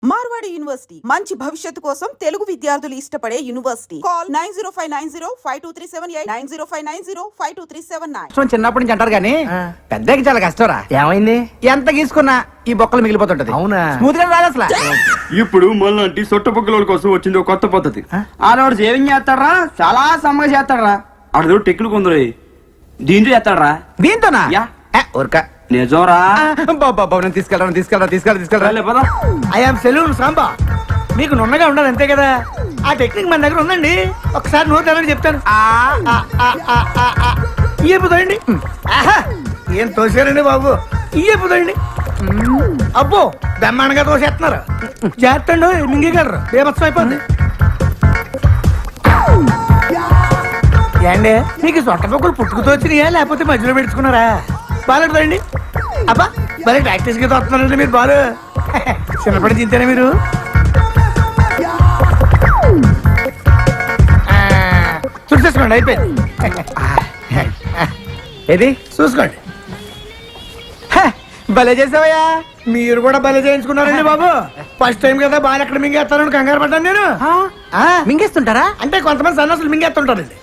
Marwadi university మంచి భవిష్యత్తు కోసం తెలుగు విద్యార్థులు ఇష్టపడే యూనివర్సిటీ. కాల్ 9059052378 9059052379. చిన్నప్పటి నుంచి అంటారు కానీ పెద్దకి చాలా కష్టంరా. ఏమైంది? ఎంత గీసుకున్నా ఈ బొక్కలు మిగిలిపోతుంటది. అవునా? స్మూత్ గా రాదు అసలు. ఇప్పుడు మళ్ళీ సొట్ట పొక్కల కోసం వచ్చింది ఒక కొత్త పద్ధతి. ఆడవాడు సేవింగ్ చేస్తాడరా, చాలా సమ్మగా చేస్తాడరా. ఆడదో టెక్నిక్ ఉందిరే, దీంట్లో చేస్తాడరా. దీంతోనా? యా. ఊరక నిజంరా. తీసుకెళ్ళరా. I'm salon Samba. మీకు నున్నగా ఉండాలి అంతే కదా. ఆ టెక్నిక్ మన దగ్గర ఉందండి. ఒకసారి నోట్ తెలని చెప్తాను. ఇయ్యపోతాయండి. ఏం తోసారండి బాబు, ఇయ్యపోతాయండి. అబ్బో బ్రహ్మాండంగా తోసేస్తున్నారు. చేస్తండు మింగగలరు, బేమత్సం అయిపోద్ది. ఏండి మీకు సొట్ట పొక్కలు పుట్టుకుతో వచ్చినాయా లేకపోతే మధ్యలో పెట్టుకున్నారా? బాగాలేదండి. అబ్బా భలే ప్రాక్టీస్ గా వస్తున్నారండి మీరు. బాలు చిన్నప్పటి తింటేనే మీరు. చూసేసుకోండి, అయిపోయింది. ఏది చూసుకోండి. భలే చేసావయ్యా. మీరు కూడా భలే చేయించుకున్నారండి బాబు. ఫస్ట్ టైం కదా బాగా ఎక్కడ మింగేస్తారని కంగారు పడ్డాను నేను. మింగేస్తుంటారా? అంటే కొంతమంది సన్నాసులు మింగేస్తుంటారండి.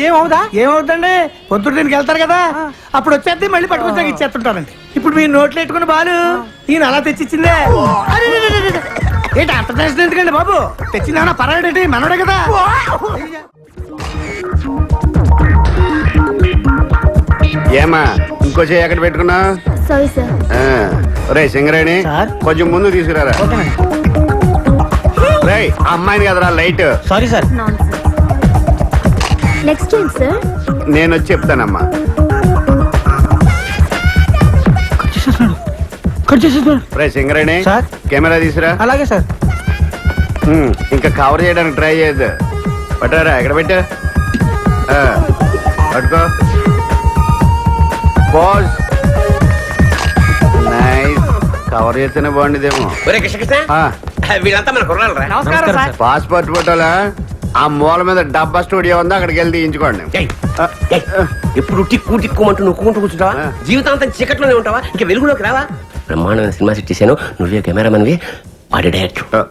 ఏమవుదా? ఏమవుతుందండి, పొద్దున్న దీనికి వెళ్తారు కదా, అప్పుడు వచ్చేది మళ్ళీ పట్టుకొచ్చాక ఇచ్చేస్తుంటారండి. ఇప్పుడు మీరు నోట్లు పెట్టుకుని బాలు ఈయన అలా తెచ్చిచ్చిందే. ఏంటి అంత టెన్షన్ ఎందుకండి బాబు? తెచ్చిందా పర్వాలేంటి, మనోడే కదా. ఏమా ఇంకో చేయి ఎక్కడ పెట్టుకున్నా? Sorry sir. రే సింగరేణి కొంచెం ముందు తీసుకురారా. రే అమ్మాయిని కదరా లైట్. Sorry sir. నెక్స్ట్ ఏంటి సార్? నేను వచ్చి చెప్తానమ్మా. రే సింగరేణి కెమెరా తీసురా. అలాగే సార్. ఇంకా కవర్ చేయడానికి ట్రై చేయొద్దు. పట్టారా, ఎక్కడ పెట్టా? పట్టుకో. Boss nice. కవర్ చేస్తేనే బాగుండేదేమో. వీళ్ళంతా మన కుర్రాళ్ళరా? పాస్పోర్ట్ ఫోటోలా ఆ మూల మీద డబ్బా స్టూడియో ఉంది, అక్కడికి వెళ్ళి తీయించుకోండి. ఎప్పుడు టిక్కు టిక్కుమంటూ నొక్కుంటూ కూర్చుంటావా? జీవితాంతం చీకట్లోనే ఉంటావా? ఇంకా వెలుగులోకి రావా? బ్రహ్మాండమైన సినిమా సెట్ చేశాను, నువ్వే కెమెరామెన్వి, వాడి డైరెక్టర్.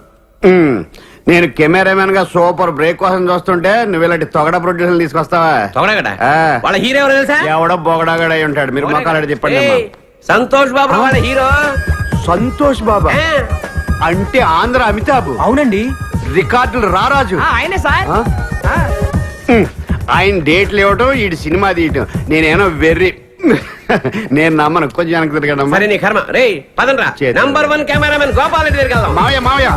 నేను కెమెరామెన్ గా సూపర్ బ్రేక్ కోసం చూస్తుంటే నువ్వు ఇలాంటి తొగడ ప్రొడ్యూసర్ తీసుకొస్తావా? వాళ్ళ హీరో ఎవరో తెలుసా? ఎవడో బొగడాగడ అయి ఉంటాడు. మీరు మొక్కలు చెప్పండి. సంతోష్ బాబు వాళ్ళ హీరో. సంతోష్ బాబా అంటే ఆంధ్ర అమితాబ్. అవునండి, రికార్డులు రారాజు ఆయనే సార్. ఆయన డేట్లు ఇవ్వటం, ఈ సినిమా తీయటం నేనేనో వెర్రి. నేను నమ్మను. కొంచెం వెనక్కి తిరగడం. సరే నీ కర్మ. రే పదండ్రా, నంబర్ 1 కెమెరామెన్ గోపాల్ రెడ్డి దగ్గరికి వెళ్దాం. మావయ్య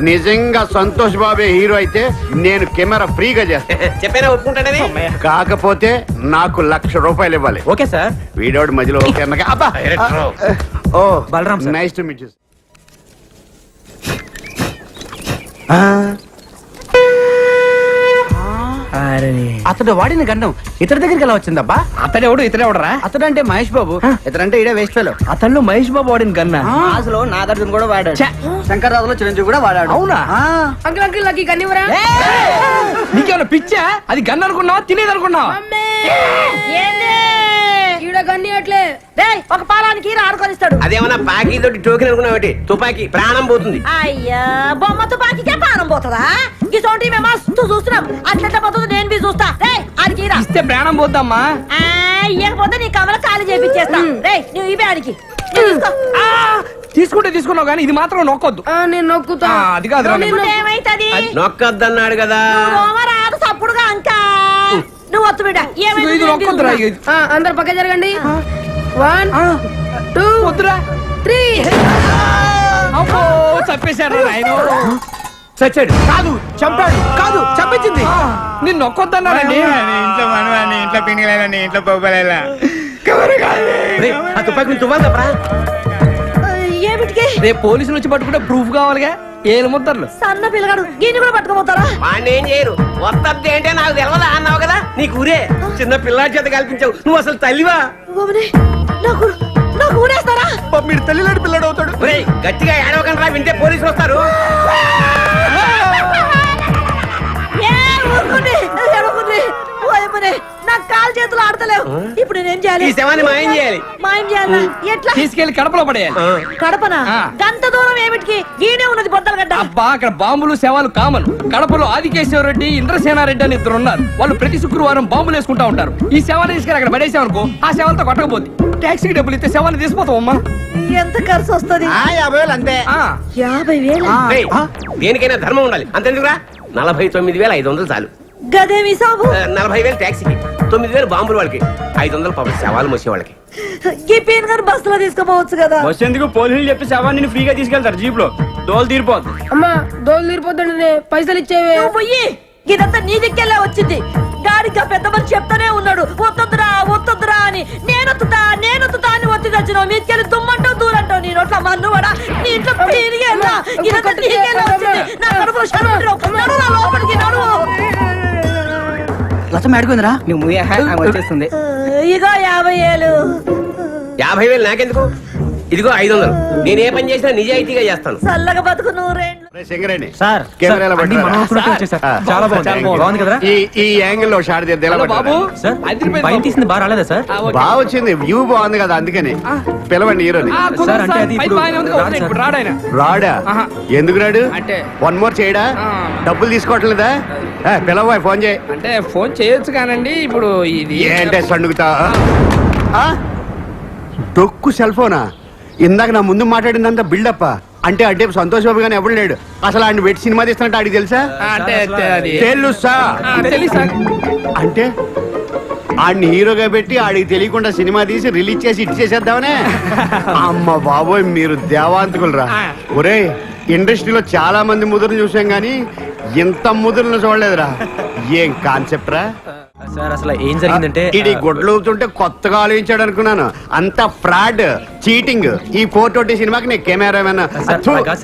నిజంగా సంతోష్ బాబే హీరో అయితే నేను కెమెరా ఫ్రీగా చేస్తాను. చెప్పేనా ఒప్పుకుంటాడని? కాకపోతే నాకు ₹1,00,000 ఇవ్వాలి. Okay sir. వీడోడు మధ్యలో ఓకే అన్నాక అబ్బా. ఓ Balaram sir. Nice to meet you. అతడు వాడిన గండం ఇతడి దగ్గరికి ఎలా వచ్చిందబ్బా? అతడెవడు ఇతడెవడరా? అతడు అంటే మహేష్ బాబు, ఇతడంటే ఇడే వేస్ట్ ఫెలో. అతను మహేష్ బాబు వాడిన గన్నా. అసలు నాగార్జున కూడా వాడాడు, శంకర్రాజులో చిరంజీవి కూడా వాడాడు. అవునా? అంకుల్ అంకుల్ నాకు కన్నివరా? నీకేమైనా పిచ్చా? అది గన్ అనుకున్నావా, తినేది అనుకున్నావా? ఒక పాలానికి ఆడుకొనిస్తాడు. అదేమన్నా పాకి తోటి టోకెన్ అనుకున్నావు? తుపాకీ ప్రాణం పోతుంది. అయ్యా బొమ్మ తుపాకీకే ప్రాణం పోతుందా? ఇసోంటి మేము మస్తు చూస్తున్నాం. అట్లా పోతుంది, నేను బి చూస్తా. ఆడికి ఇస్తే ప్రాణం పోద్దమ్మా. ఇవ్వకపోతే నీ కమల ఖాళీ చేపించేస్తా. రే నువ్వు ఇవే ఆడికి తీసుకుంటే తీసుకున్నావు కానీ ఇది మాత్రం నొక్కొద్దు. నేను నొక్కుతా. అది కాదు, ఏమైతుంది? నొక్కద్దన్నాడు కదా. రాదు సప్పుడుగా అంకా. నువ్వు వత్తు బిడ్డ. అందరు పక్క జరగండి. 1 2 3. చంపేశాడు ఆయన. చచ్చాడు కాదు, చంపాడు కాదు, చంపించింది. నేను నొక్కొద్దన్నాడండి. ఇంట్లో మనవాడిని, ఇంట్లో పిండిలేదని, ఇంట్లో పోగలేలా. తుపాకి తువ్వాలి తప్పరా? ఏమిటికి? రేపు పోలీసులు వచ్చి పట్టుకుంటే ప్రూఫ్ కావాలిగా. ఏలు ముద్దర్లు. సన్న పిల్లగాడు దీన్ని కూడా పట్టుకోపోతారా? వాడిని ఏం చేయరు. వద్దే అంటే నాకు తెలవదా అన్నావు కదా. నీకు ఊరే చిన్న పిల్లాడి చేత కల్పించావు. నువ్వు అసలు తల్లివా? నాకు ఊరేస్తారా? మీరు తల్లిలాంటి పిల్లడు అవుతాడు. గట్టిగా ఏడవకండి రా, వింటే పోలీసులు వస్తారు. ఊరుకోండి. అమ్మనే నాకు కాలు చేతులు ఆడతలేవు ఇప్పుడు నేనేం చేయాలి ఈ శవాన్ని మాయం చేయాలి. మాయం చేయాలా ఎట్లా తీసుకెళ్లి కడపలో పడేయాలి. కడపనా ఆ. గంత దూరం ఏమిటికి ఈడే ఉన్నది బొద్దలగడ్డ అబ్బా అక్కడ బాంబులు శవాలు కామన్. కడపలో ఆదికేశ్వర రెడ్డి ఇంద్రసేనారెడ్డి అని ఇద్దరు ఉన్నారు. వాళ్ళు ప్రతి శుక్రవారం బాంబులు వేసుకుంటా ఉంటారు. ఈ శవాన్ని తీసుకెళ్ళి అక్కడ పడేసామనుకో ఆ శవంతో కొట్టకపోతే ట్యాక్సీకి డబ్బులు ఇస్తే శవాన్ని తీసిపోతాం అమ్మా. ఎంత ఖర్చు వస్తది 50,000 అంతే. 50,000 రేయ్, దేనికైనా ధర్మం ఉండాలి అంతెందుకురా 49,500 చాలు. గదేమి సాబు 40,000 ట్యాక్సీకి, 9,000 బాంబులు వాళ్ళకి, 500 పాపం శవాలు మోసే వాళ్ళకి. ఈ పీన్ గారు బస్సులో తీసుకుపోవచ్చు కదా బస్ ఎందుకు పోలీసులు చెప్పి శవాన్ని ఫ్రీగా తీసుకెళ్తారు జీప్ లో దోలు తీరిపోద్ది. అమ్మా దోలు తీరిపోతుండే పైసలు ఇచ్చేవే. నువ్వు పోయి ఇదంతా నీ దిక్కెళ్ళే వచ్చింది. గాడిగా పెద్ద మనిషి చెప్తానే ఉన్నాడు వత్తొద్దురా వత్తొద్దురా అని. నేనొత్తుతా అని ఒత్తి తెచ్చినావు. మీకెళ్ళి దుమ్మంటావు దూరంటావు. నీ నోట్ల మన్ను పడా నీ ఇంట్లో పీరిగేళ్ళా ఇదంతా నీకెళ్ళే వచ్చింది. నా కడుపులో శర్మ నడువు లోపలికి నడువు. లతం ఆడుకుందిరా నువ్వు వచ్చేస్తుంది. ఇగో 50,000 50,000 నాకెందుకు? ఇదిగో 500. నేను ఏ పని చేసినా నిజాయితీగా చేస్తాను. చల్లగా బతుకు నూరేళ్ళు. సింగరేణి సార్ కెమెరాలో పట్టుకురా. చాలా బాగుంది కదరా. ఈ యాంగిల్ లో షాట్ తీద్దాం. ఎలా బాబు సార్ బయట తీసింది బాగా రాలేదా సార్? బాగా వచ్చింది, వ్యూ బాగుంది కదా, అందుకని పిలవండి హీరోని. సార్ అంటే అది ఇప్పుడు రాడాయన. రాడా? ఆహా. ఎందుకు రాడు? అంటే వన్ మోర్ చేయడా? డబ్బులు తీసుకోవట్లేదా? పిలవ, ఫోన్ చేయి. అంటే ఫోన్ చేయొచ్చు కానండి ఇప్పుడు ఇది ఏంటే సండుగుతా? డొక్కు సెల్ ఫోనా? ఇందాక నా ముందు మాట్లాడిందంతా బిల్డప్ అంటే అంటే సంతోష్ బాబు గానీ ఎవడు లేడు. అసలు ఆయన వెట్టి సినిమా తీస్తున్నట్టు ఆడికి తెలుసా? అంటే అది తెలుసా? తెలుసా అంటే ఆడిని హీరోగా పెట్టి ఆడికి తెలియకుండా సినిమా తీసి రిలీజ్ చేసి ఇచ్చేసేద్దామనే. అమ్మ బాబోయ్, మీరు దేవాంతకులరా. ఒరే, ఇండస్ట్రీలో చాలా మంది ముదురుని చూసాం గానీ ఇంత ముదురుని చూడలేదురా. ఏం కాన్సెప్ట్ రా? సార్ అసలు ఏం జరిగిందంటే ఇది గుడ్లు అవుతుంటే కొత్తగా ఆలోచించాడు అనుకున్నాను. అంత ఫ్రాడ్, చీటింగ్. ఈ 420 సినిమాకి నేను కెమెరామెన్.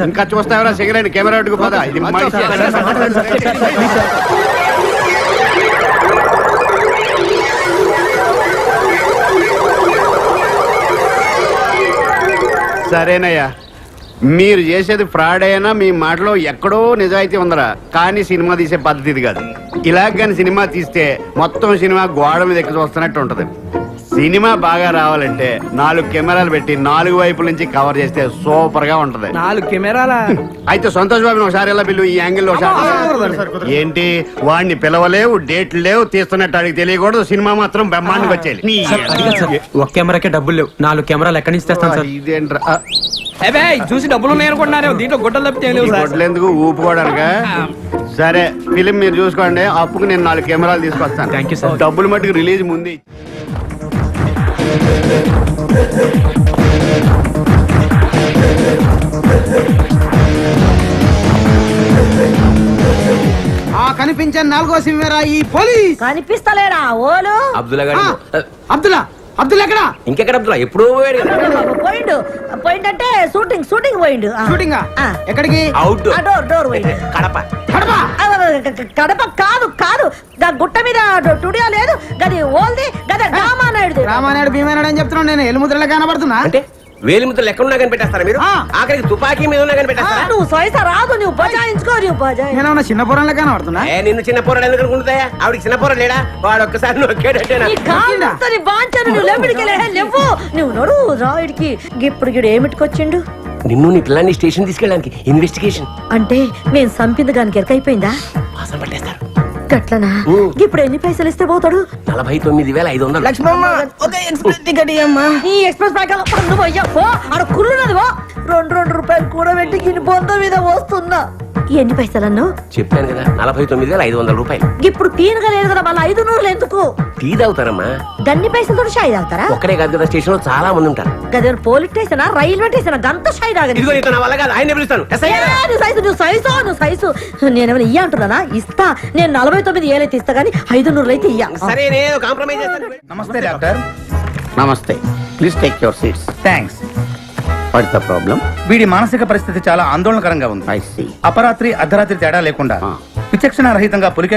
ఇంకా చూస్తావరా సిగరెట్ కెమెరా అడ్డుకు పదా. ఇది సరేనయ్యా, మీరు చేసేది ఫ్రాడ్ అయినా మీ మాటలో ఎక్కడో నిజాయితీ ఉందరా. కానీ సినిమా తీసే పద్ధతి ఇది కాదు. ఇలాగ కానీ సినిమా తీస్తే మొత్తం సినిమా గోడ మీద ఎక్కి చూస్తున్నట్టు ఉంటది. సినిమా బాగా రావాలంటే 4 కెమెరాలు పెట్టి 4 వైపుల నుంచి కవర్ చేస్తే సూపర్ గా ఉంటది. 4 కెమెరాల అయితే సంతోష్ బాబుని ఒకసారి ఎలా పిలువు, ఈ యాంగిల్ లో ఏంటి? వాడిని పిలవలేవు, డేట్లు లేవు, తీస్తున్నట్టు అడిగి తెలియకూడదు. సినిమా మాత్రం బ్రహ్మాండంగా వచ్చేయాలి. ఒక కెమెరాకే డబ్బులు లేవు, 4 కెమెరాలు ఎక్కడి నుంచి తెస్తాం సార్? ఇదేంట్రా? చూసి డబ్బులు ఉన్నాయి అనుకుంటున్నారు, దీంట్లో గుడ్డలు తప్పితే ఎందుకు ఊపుకోవడానికా? సరే, ఫిలిం మీరు చూసుకోండి. అప్పుకు నేను 4 కెమెరాలు తీసుకొస్తాను. Thank you sir. డబ్బులు మట్టుకు రిలీజ్ ముందు. కనిపించే 4వ సినిమా ఈ పోలీస్. కనిపిస్తలేరా ఓలు అబ్దుల్లా గారు అబ్దుల్ ఎక్కడ? ఇంకెక్కడ అబ్దుల్లా? ఎప్పుడో పోయాడు కదా. పోయిండు పోయిండంటే షూటింగ్ పోయిండు. షూటింగ్ ఎక్కడికి? అవుట్ డోర్ పోయిండు. కడప. కడప కాదు గా గుట్ట మీద టుడియో లేదు గది ఓల్ది గది రామానాయుడు. రామానాయుడు భీమానాయుడు అని చెప్తున్నాను నేను. ఎలుముద్రలో కనబడుతున్నా అంటే వేలిముద్రలు ఎక్కడ ఉన్నా కనిపెట్టేస్తారా మీరు? ఆఖరికి తుపాకీ మీద ఉన్నా కనిపెట్టేస్తారా? నువ్వు సైస రాదు, నువ్వు బజాయించుకో, నువ్వు బజాయి. నేను చిన్న పొరంలో కనబడుతున్నా. నిన్ను చిన్న పోరాడు ఎందుకు అనుకుంటాయా? ఆవిడకి చిన్న పోరాడు లేడా? వాడు ఒక్కసారి నొక్కాడంటేనా? నీ కాంతని బాంచను నువ్వు లెంబడికెళ్ళే లేవు. నువ్వు నడు రాయుడికి ఇప్పుడు గిడు ఏమిటికొచ్చిండు? నిన్ను నీ పిల్లాన్ని స్టేషన్ తీసుకెళ్ళడానికి ఇన్వెస్టిగేషన్. అంటే మేము సంపింది దానికి ఎరకైపోయిందా? వాసన పట్టేస్తారు. గట్లనా? ఇప్పుడు ఎన్ని పైసలు ఇస్తే పోతాడు? 49,500. లక్ష్మమ్మ ఒక ఎక్స్ప్రెస్ టికెట్ ఇయ్యమ్మా. ఈ ఎక్స్ప్రెస్ ప్యాకెట్ పన్ను పోయ్యా పో. ఆడ కుళ్ళున్నది పో. 2 రూపాయలు కూడా పెట్టి గిన్ని బొంద మీద వస్తున్నా. ఎన్ని పైసలన్ను? చెప్పాను కదా 49,500 రూపాయలు. ఇప్పుడు తీనగా లేదు కదా, మళ్ళీ 500 ఎందుకు? టీ తాగుతారమ్మా. గన్ని పైసలతో షాయి తాగుతారా? ఒక్కడే కాదు కదా, స్టేషన్ లో చాలా మంది ఉంటారు. గదే పోలీస్ స్టేషన్ రైల్వే స్టేషన్ గంత షాయి తాగని. ఇదిగో ఇతను నా వల్ల కాదు, ఆయన పిలుస్తాను. ఎస్ఐ గారు. నువ్వు సైజు నేనేమైనా ఇయ్య అంటున్నానా? ఇస్తా. నేను 49,000 అయితే ఇస్తా గానీ 500 అయితే ఇయ్య. సరే నేను కాంప్రమైజ్ చేస్తాను. నమస్తే డాక్టర్. నమస్తే, please take your seats. Thanks. What's the problem? వీడి మానసిక పరిస్థితి చాలా ఆందోళనకరంగా ఉంది. I see. అపరాత్రి అర్ధరాత్రి తేడా లేకుండా విచక్షణ రహితంగా పులికే